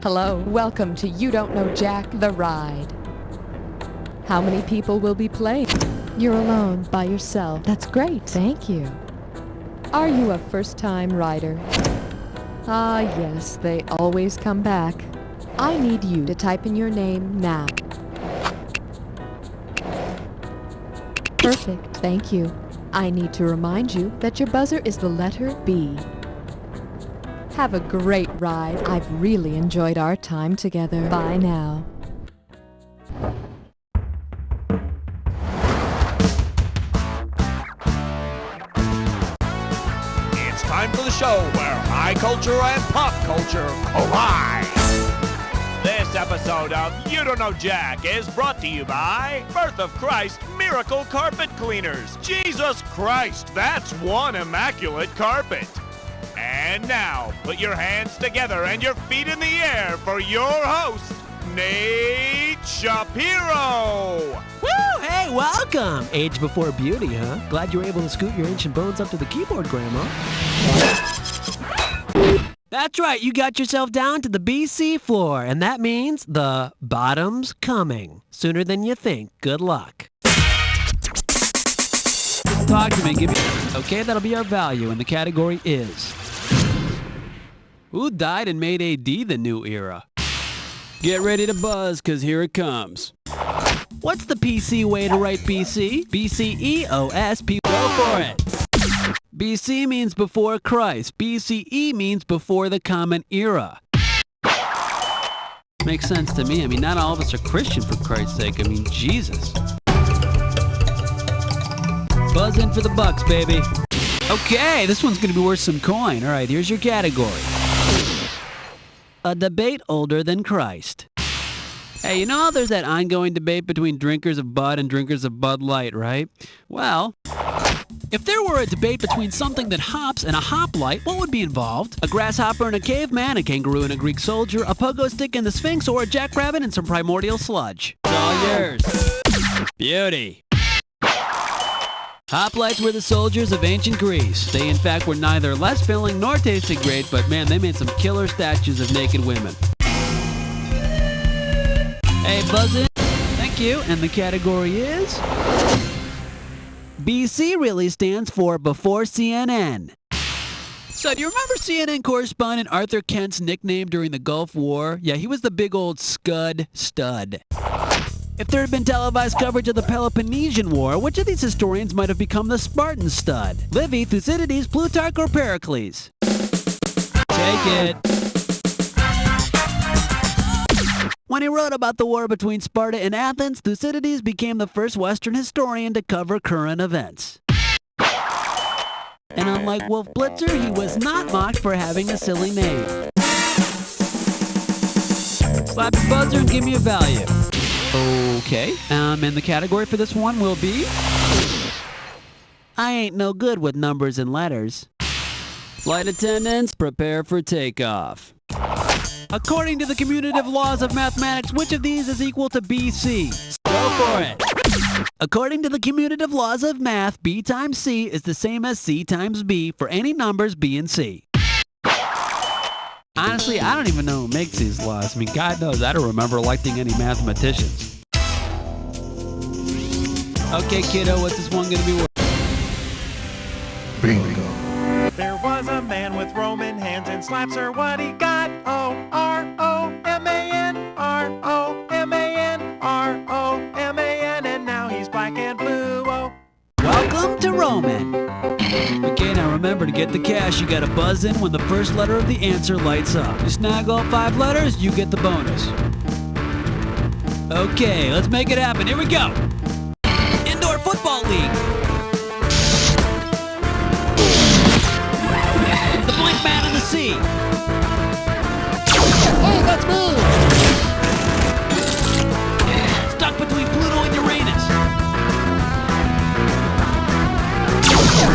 Hello, welcome to You Don't Know Jack, the ride. How many people will be playing? You're alone, by yourself. That's great, thank you. Are you a first-time rider? Ah, yes, they always come back. I need you to type in your name now. Perfect, thank you. I need to remind you that your buzzer is the letter B. Have a great ride. I've really enjoyed our time together. Bye now. It's time for the show where high culture and pop culture collide. This episode of You Don't Know Jack is brought to you by Birth of Christ Miracle Carpet Cleaners. Jesus Christ, that's one immaculate carpet. And now, put your hands together and your feet in the air for your host, Nate Shapiro. Woo! Hey, welcome! Age before beauty, huh? Glad you were able to scoot your ancient bones up to the keyboard, Grandma. That's right, you got yourself down to the BC floor, and that means the bottom's coming. Sooner than you think. Good luck. Talk to me, give me... Okay, that'll be our value, and the category is... Who died and made AD the new era? Get ready to buzz, cause here it comes. What's the PC way to write BC? BCEOSP. Go for it. BC means before Christ. BCE means before the Common Era. Makes sense to me. I mean, not all of us are Christian, for Christ's sake. I mean, Jesus. Buzz in for the bucks, baby. Okay, this one's gonna be worth some coin. All right, here's your category. A debate older than Christ. Hey, you know how there's that ongoing debate between drinkers of Bud and drinkers of Bud Light, right? Well, if there were a debate between something that hops and a hoplite, what would be involved? A grasshopper and a caveman, a kangaroo and a Greek soldier, a pogo stick and the Sphinx, or a jackrabbit and some primordial sludge? It's all yours. Beauty. Hoplites were the soldiers of ancient Greece. They, in fact, were neither less filling nor tasted great, but man, they made some killer statues of naked women. Hey, buzz in. Thank you. And the category is... BC really stands for before CNN. So, do you remember CNN correspondent Arthur Kent's nickname during the Gulf War? Yeah, he was the big old Scud Stud. If there had been televised coverage of the Peloponnesian War, which of these historians might have become the Spartan Stud? Livy, Thucydides, Plutarch, or Pericles? Take it. When he wrote about the war between Sparta and Athens, Thucydides became the first Western historian to cover current events. And unlike Wolf Blitzer, he was not mocked for having a silly name. Slap your buzzer and give me a value. Okay, and the category for this one will be... I ain't no good with numbers and letters. Flight attendants, prepare for takeoff. According to the commutative laws of mathematics, which of these is equal to BC? Go for it. According to the commutative laws of math, B times C is the same as C times B for any numbers B and C. Honestly, I don't even know who makes these laws. I mean, God knows I don't remember electing any mathematicians. Okay, kiddo, what's this one gonna be worth? Bingo. There was a man with Roman hands and slaps her what he got. O-R-O-M-A-N, R-O-M-A-N, R-O-M-A-N, and now he's black and blue. Oh. Welcome to Roman. Okay, now remember, to get the cash, you gotta buzz in when the first letter of the answer lights up. You snag all 5 letters, you get the bonus. Okay, let's make it happen. Here we go. Indoor Football League. The Blank Man in the Sea. Hey, that's me! Stuck between Pluto and Uranus.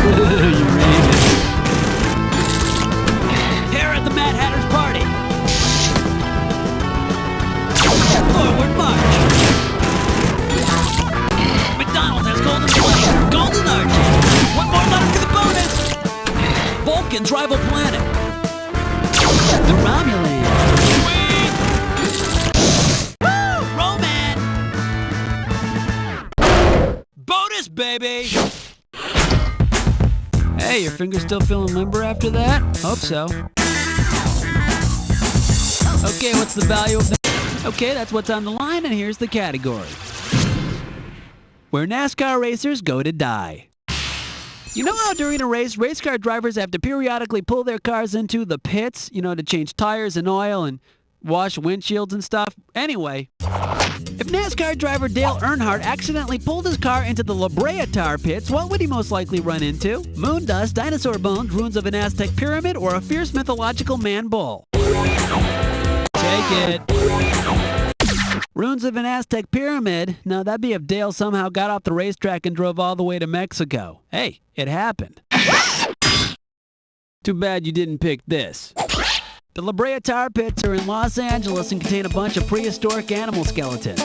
Uranus. Hair at the Mad Hatter's party. Forward march. McDonald's has golden flame. Golden arches. One more letter for the bonus. Vulcan's rival planet. The Romulans. Sweet. Bonus, baby! Hey, your finger's still feeling limber after that? Hope so. Okay, what's the value of the... Okay, that's what's on the line, and here's the category. Where NASCAR racers go to die. You know how during a race car drivers have to periodically pull their cars into the pits, to change tires and oil and wash windshields and stuff? Anyway, if NASCAR driver Dale Earnhardt accidentally pulled his car into the La Brea tar pits, what would he most likely run into? Moon dust, dinosaur bones, ruins of an Aztec pyramid, or a fierce mythological man bull? Take it. Ruins of an Aztec pyramid? No, that'd be if Dale somehow got off the racetrack and drove all the way to Mexico. Hey, it happened. Too bad you didn't pick this. The La Brea tar pits are in Los Angeles and contain a bunch of prehistoric animal skeletons.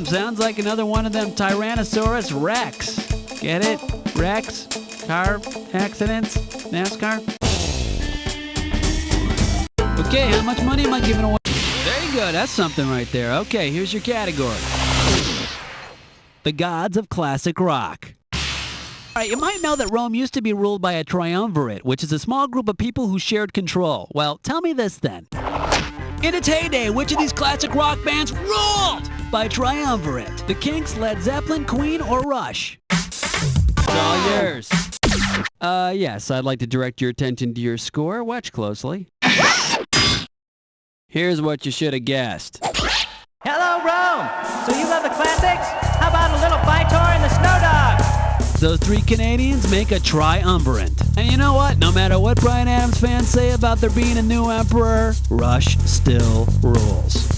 Sounds like another one of them Tyrannosaurus Rex. Get it? Rex? Car accidents? NASCAR? Okay, how much money am I giving away? There you go, that's something right there. Okay, here's your category. The gods of classic rock. Alright, you might know that Rome used to be ruled by a triumvirate, which is a small group of people who shared control. Well, tell me this then. In its heyday, which of these classic rock bands ruled by triumvirate? The Kinks, Led Zeppelin, Queen, or Rush? It's all yours. Yes, I'd like to direct your attention to your score. Watch closely. Here's what you should have guessed. Hello, Rome! So you love the classics? How about a little Vitor and the Snow Dog? Those three Canadians make a triumvirate. And you know what? No matter what Bryan Adams fans say about there being a new emperor, Rush still rules.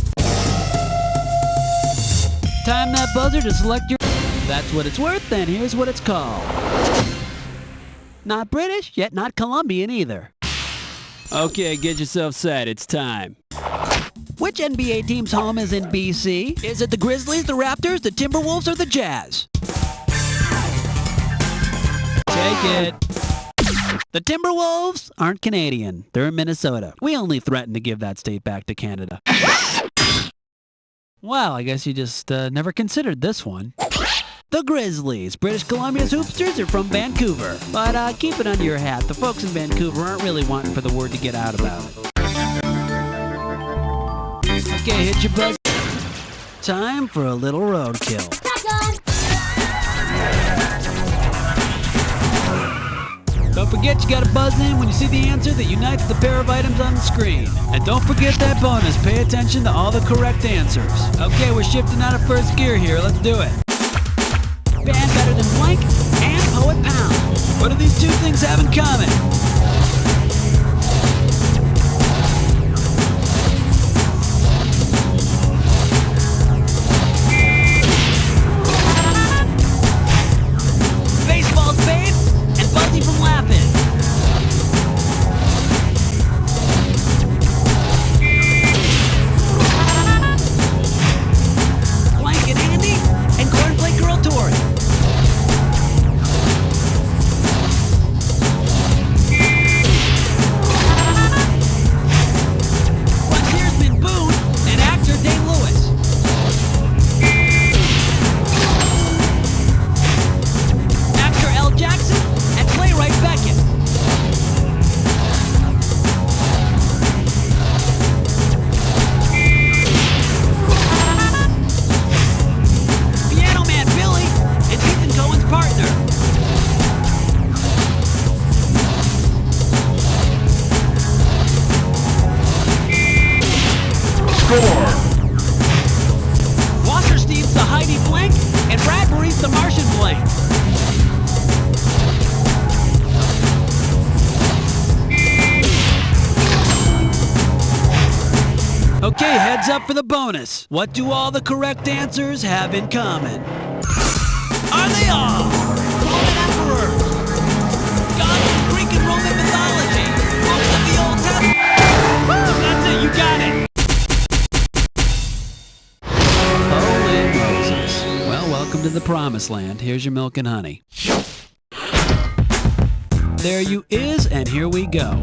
Time that buzzer to select your... That's what it's worth, then here's what it's called. Not British, yet not Colombian either. Okay, get yourself set. It's time. Which NBA team's home is in BC? Is it the Grizzlies, the Raptors, the Timberwolves, or the Jazz? Take it. The Timberwolves aren't Canadian. They're in Minnesota. We only threatened to give that state back to Canada. Well, I guess you just never considered this one. The Grizzlies. British Columbia's hoopsters are from Vancouver. But keep it under your hat. The folks in Vancouver aren't really wanting for the word to get out about it. Okay, hit your buzz. Time for a little roadkill. Don't forget you gotta buzz in when you see the answer that unites the pair of items on the screen. And don't forget that bonus. Pay attention to all the correct answers. Okay, we're shifting out of first gear here. Let's do it. Band better than blank and poet pound. What do these two things have in common? Baseball's babe and Buzzy from laughing. Blank and Andy and Cornflake Girl Tori. Frontiersman Boone and actor Dave Lewis. Actor L. Jackson and playwright Beckett. Piano Man Billy and Ethan Cohen's partner. Score! Wasserstein's the Heidi Blank and Bradbury's the Martian Blank. Okay, heads up for the bonus. What do all the correct answers have in common? Are they all Roman emperors, gods of Greek and Roman mythology, books of the Old Testament? That's it, you got it. Holy Moses. Well, welcome to the promised land. Here's your milk and honey. There you is, and here we go.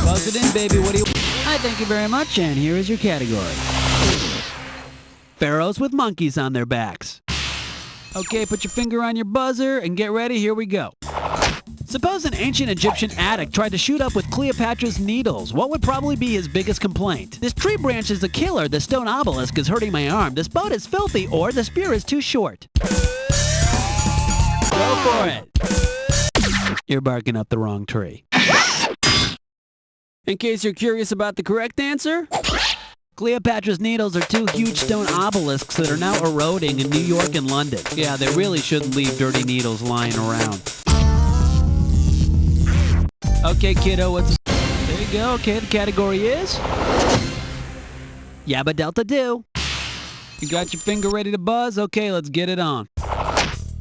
Buzz it in, baby. What do you... Hi, thank you very much, and here is your category. Pharaohs with monkeys on their backs. Okay, put your finger on your buzzer and get ready. Here we go. Suppose an ancient Egyptian addict tried to shoot up with Cleopatra's Needles. What would probably be his biggest complaint? This tree branch is a killer. The stone obelisk is hurting my arm. This boat is filthy, or the spear is too short. Go for it. You're barking up the wrong tree. In case you're curious about the correct answer, Cleopatra's Needles are two huge stone obelisks that are now eroding in New York and London. Yeah, they really shouldn't leave dirty needles lying around. Okay, kiddo, there you go. Okay, the category is Yabba Delta Do. You got your finger ready to buzz? Okay, let's get it on.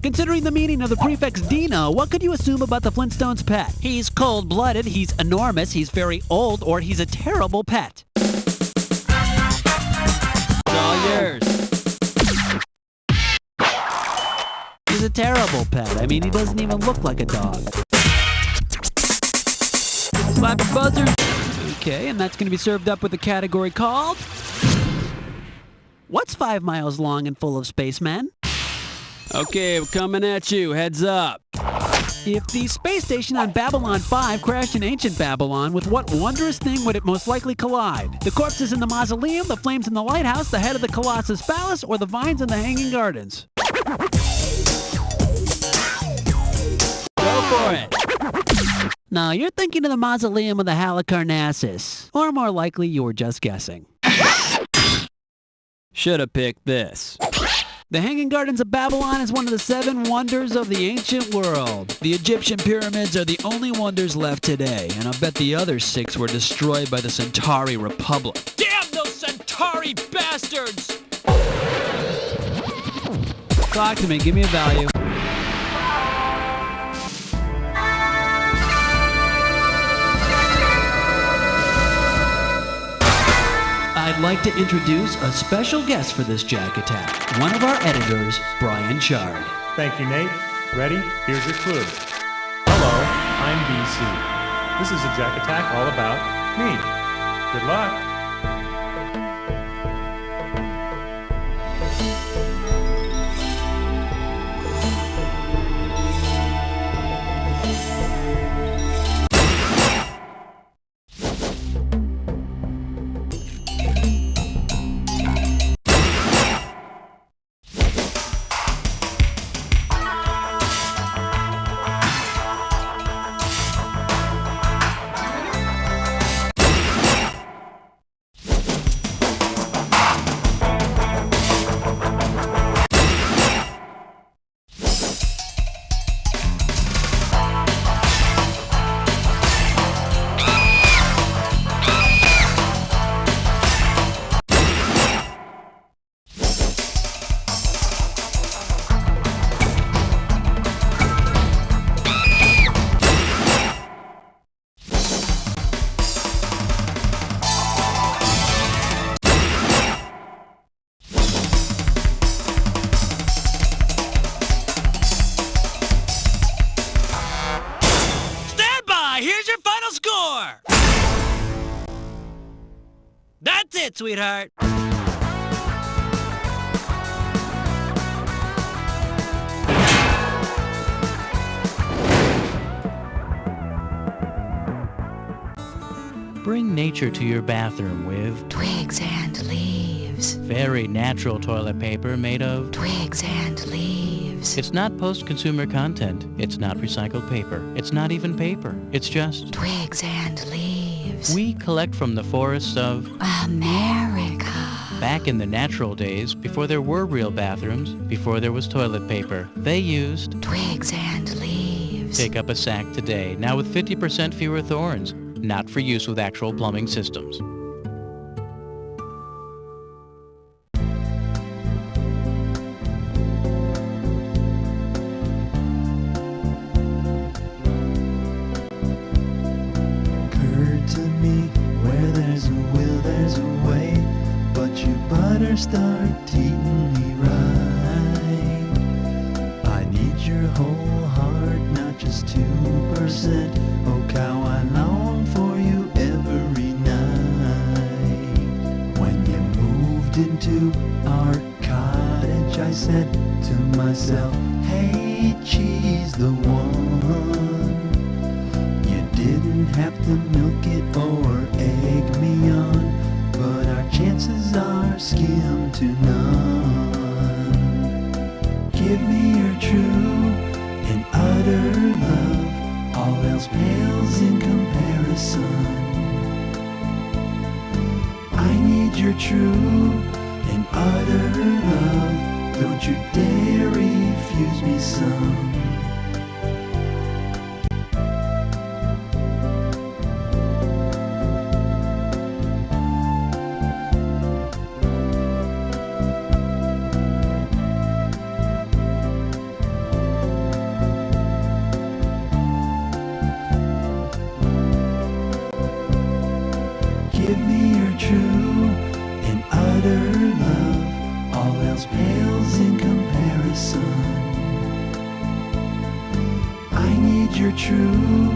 Considering the meaning of the prefix Dino, what could you assume about the Flintstones' pet? He's cold-blooded, he's enormous, he's very old, or he's a terrible pet. It's all yours. He's a terrible pet. I mean, he doesn't even look like a dog. Slap the buzzer. Okay, and that's going to be served up with a category called What's 5 miles long and full of spacemen? Okay, we're coming at you. Heads up. If the space station on Babylon 5 crashed in ancient Babylon, with what wondrous thing would it most likely collide? The corpses in the mausoleum, the flames in the lighthouse, the head of the Colossus Palace, or the vines in the Hanging Gardens? Go for it. No, you're thinking of the mausoleum of the Halicarnassus. Or more likely, you were just guessing. Should have picked this. The Hanging Gardens of Babylon is one of the 7 wonders of the ancient world. The Egyptian pyramids are the only wonders left today, and I bet the other 6 were destroyed by the Centauri Republic. Damn those Centauri bastards! Talk to me, give me a value. I'd like to introduce a special guest for this Jack Attack, one of our editors, Brian Chard. Thank you, Nate. Ready? Here's your clue. Hello, I'm BC. This is a Jack Attack all about me. Good luck. That's it, sweetheart. Bring nature to your bathroom with twigs and leaves. Very natural toilet paper made of twigs and leaves. It's not post-consumer content. It's not recycled paper. It's not even paper. It's just twigs and leaves. We collect from the forests of America. Back in the natural days, before there were real bathrooms, before there was toilet paper, they used twigs and leaves. Pick up a sack today, now with 50% fewer thorns. Not for use with actual plumbing systems. Occurred to me, where there's a will, there's a way, but you better start treating me right. I need your whole heart, not just 2%. Oh, how I long for you every night. When you moved into our cottage much I said to myself, hey, she's the one. You didn't have to milk it or egg me on, but our chances are skim to none. Give me your true and utter love, all else pales in comparison. I need your true and utter love, don't you dare refuse me some. Give me your true and utter love, all else pales in comparison. I need your true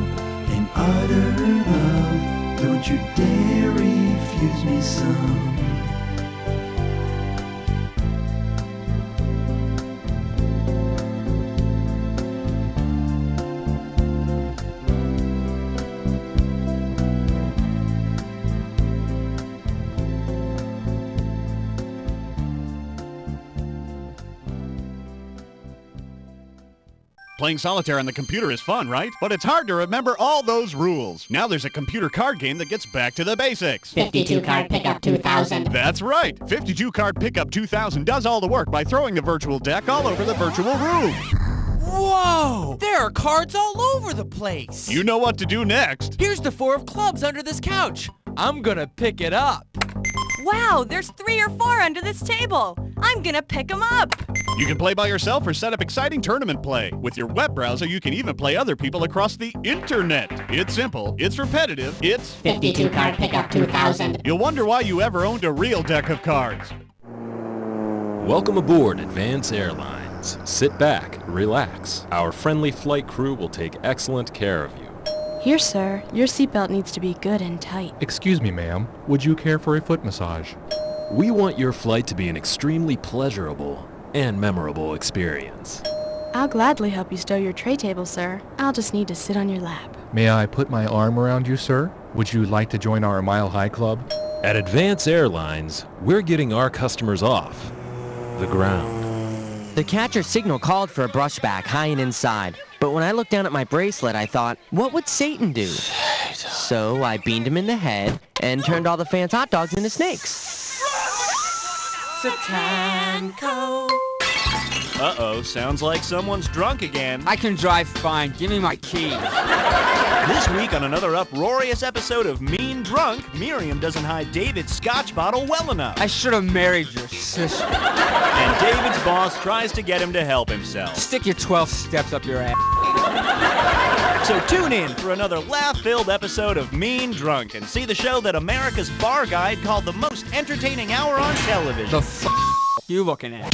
and utter love, don't you dare refuse me some. Playing solitaire on the computer is fun, right? But it's hard to remember all those rules. Now there's a computer card game that gets back to the basics. 52 Card Pickup 2000. That's right. 52 Card Pickup 2000 does all the work by throwing the virtual deck all over the virtual room. Whoa! There are cards all over the place. You know what to do next. Here's the 4 of clubs under this couch. I'm gonna pick it up. Wow, there's 3 or 4 under this table. I'm gonna pick them up. You can play by yourself or set up exciting tournament play. With your web browser, you can even play other people across the internet. It's simple, it's repetitive, it's 52 Card Pickup 2000. You'll wonder why you ever owned a real deck of cards. Welcome aboard Advance Airlines. Sit back, relax. Our friendly flight crew will take excellent care of you. Here, sir. Your seatbelt needs to be good and tight. Excuse me, ma'am. Would you care for a foot massage? We want your flight to be an extremely pleasurable and memorable experience. I'll gladly help you stow your tray table, sir. I'll just need to sit on your lap. May I put my arm around you, sir? Would you like to join our Mile High Club? At Advance Airlines, we're getting our customers off the ground. The catcher signal called for a brushback high and inside, but when I looked down at my bracelet, I thought, what would Satan do? So I beamed him in the head and turned all the fans' hot dogs into snakes. Satanko. Uh-oh, sounds like someone's drunk again. I can drive fine. Give me my key. This week on another uproarious episode of Mean Drunk, Miriam doesn't hide David's scotch bottle well enough. I should have married your sister. And David's boss tries to get him to help himself. Stick your 12 steps up your ass. So tune in for another laugh-filled episode of Mean Drunk and see the show that America's Bar Guide called the most entertaining hour on television. The f*** you looking at?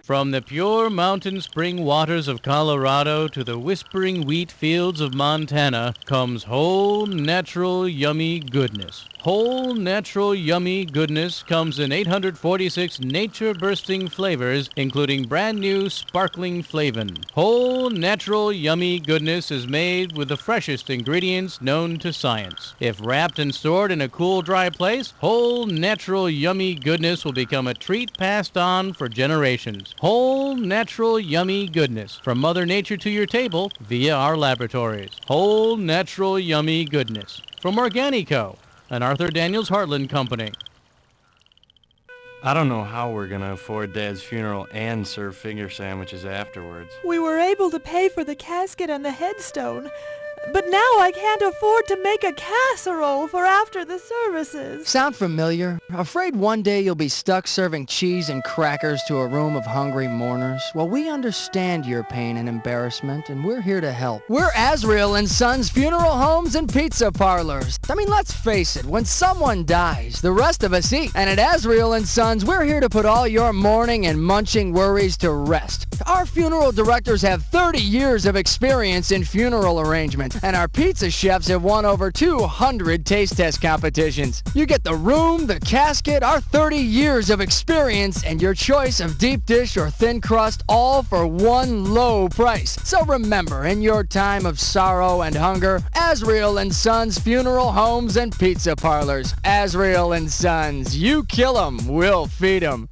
From the pure mountain spring waters of Colorado to the whispering wheat fields of Montana comes whole, natural, yummy goodness. Whole, natural, yummy goodness comes in 846 nature-bursting flavors, including brand new sparkling flavin. Whole, natural, yummy goodness is made with the freshest ingredients known to science. If wrapped and stored in a cool, dry place, whole, natural, yummy goodness will become a treat passed on for generations. Whole, natural, yummy goodness from Mother Nature to your table via our laboratories. Whole, natural, yummy goodness from Organico, an Arthur Daniels Heartland company. I don't know how we're gonna afford Dad's funeral and serve finger sandwiches afterwards. We were able to pay for the casket and the headstone, but now I can't afford to make a casserole for after the services. Sound familiar? Afraid one day you'll be stuck serving cheese and crackers to a room of hungry mourners? Well, we understand your pain and embarrassment, and we're here to help. We're Azrael and Sons Funeral Homes and Pizza Parlors. I mean, let's face it, when someone dies, the rest of us eat. And at Azrael and Sons, we're here to put all your mourning and munching worries to rest. Our funeral directors have 30 years of experience in funeral arrangement. And our pizza chefs have won over 200 taste test competitions. You get the room, the casket, our 30 years of experience, and your choice of deep dish or thin crust, all for one low price. So remember, in your time of sorrow and hunger, Asriel & Sons Funeral Homes and Pizza Parlors. Asriel & Sons, you kill 'em, we'll feed 'em.